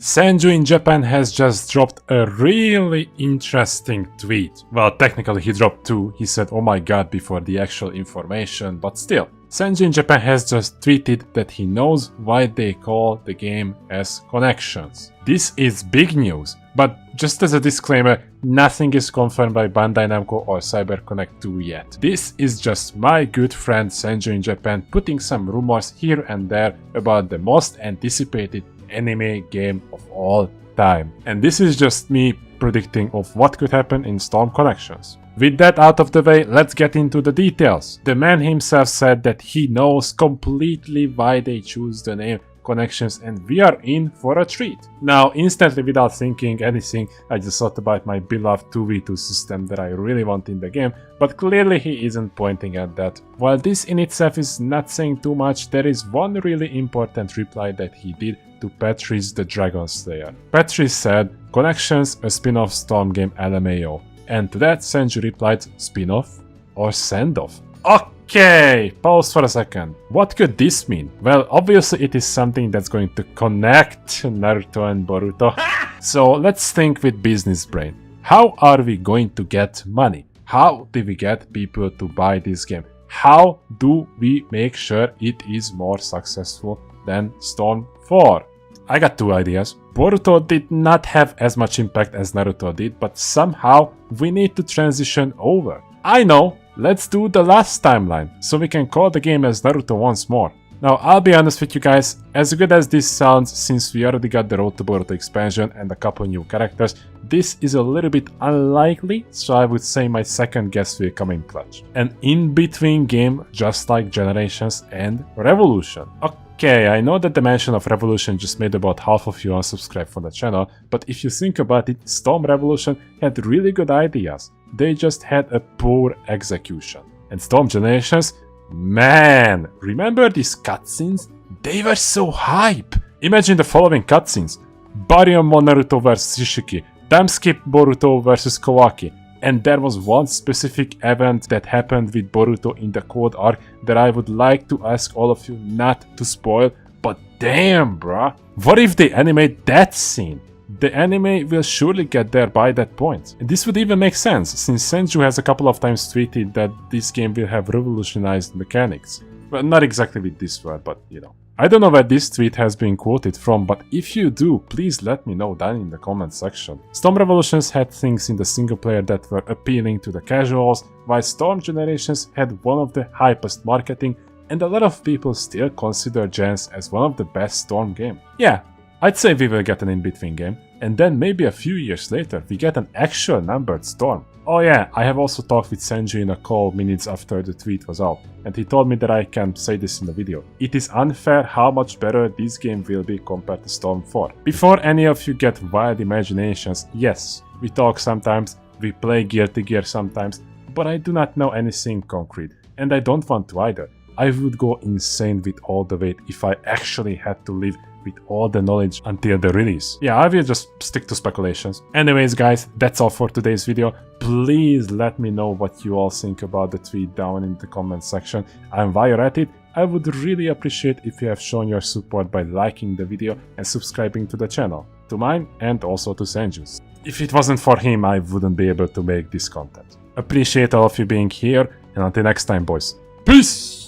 Senju in Japan has just dropped a really interesting tweet. Well, technically he dropped two. He said, "Oh my god," before the actual information, but still. Senju in Japan has just tweeted that he knows why they call the game as Connections. This is big news, but just as a disclaimer, nothing is confirmed by Bandai Namco or CyberConnect 2 yet. This is just my good friend Senju in Japan putting some rumors here and there about the most anticipated anime game of all time. And this is just me predicting of what could happen in Storm Connections. With that out of the way, let's get into the details. The man himself said that he knows completely why they choose the name Connections, and we are in for a treat. Now, instantly without thinking anything, I just thought about my beloved 2v2 system that I really want in the game, but clearly he isn't pointing at that. While this in itself is not saying too much, there is one really important reply that he did to Patrice the Dragon Slayer. Patrice said, "Connections, a spin-off Storm game LMAO." And to that Senju replied, "Spin-off or send-off?" Okay, pause for a second. What could this mean? Well, obviously it is something that's going to connect Naruto and Boruto. So let's think with business brain. How are we going to get money? How do we get people to buy this game? How do we make sure it is more successful than Storm 4? I got two ideas. Boruto did not have as much impact as Naruto did, but somehow we need to transition over. I know, let's do the last timeline, so we can call the game as Naruto once more. Now, I'll be honest with you guys, as good as this sounds, since we already got the Road to Boruto expansion and a couple new characters, this is a little bit unlikely, so I would say my second guess will come in clutch. An in-between game just like Generations and Revolution. Okay, I know that the mention of Revolution just made about half of you unsubscribe from the channel, but if you think about it, Storm Revolution had really good ideas. They just had a poor execution. And Storm Generations, man, remember these cutscenes? They were so hype! Imagine the following cutscenes: Baryon Naruto vs Shishiki, timeskip Boruto vs Kawaki, and there was one specific event that happened with Boruto in the Code arc that I would like to ask all of you not to spoil, but damn bruh, what if they animate that scene? The anime will surely get there by that point. And this would even make sense, since Senju has a couple of times tweeted that this game will have revolutionized mechanics. Well, not exactly with this word, but you know. I don't know where this tweet has been quoted from, but if you do, please let me know down in the comment section. Storm Revolutions had things in the single player that were appealing to the casuals, while Storm Generations had one of the hypest marketing, and a lot of people still consider Gens as one of the best Storm game. Yeah, I'd say we will get an in-between game, and then maybe a few years later we get an actual numbered Storm. Oh yeah, I have also talked with Senju in a call minutes after the tweet was out, and he told me that I can say this in the video. It is unfair how much better this game will be compared to Storm 4. Before any of you get wild imaginations, yes, we talk sometimes, we play Guilty Gear sometimes, but I do not know anything concrete, and I don't want to either. I would go insane with all the weight if I actually had to live with all the knowledge until the release. Yeah, I will just stick to speculations. Anyways guys, that's all for today's video. Please let me know what you all think about the tweet down in the comment section. And while you're at it, I would really appreciate if you have shown your support by liking the video and subscribing to the channel. To mine and also to Senju's. If it wasn't for him, I wouldn't be able to make this content. Appreciate all of you being here, and until next time boys. Peace!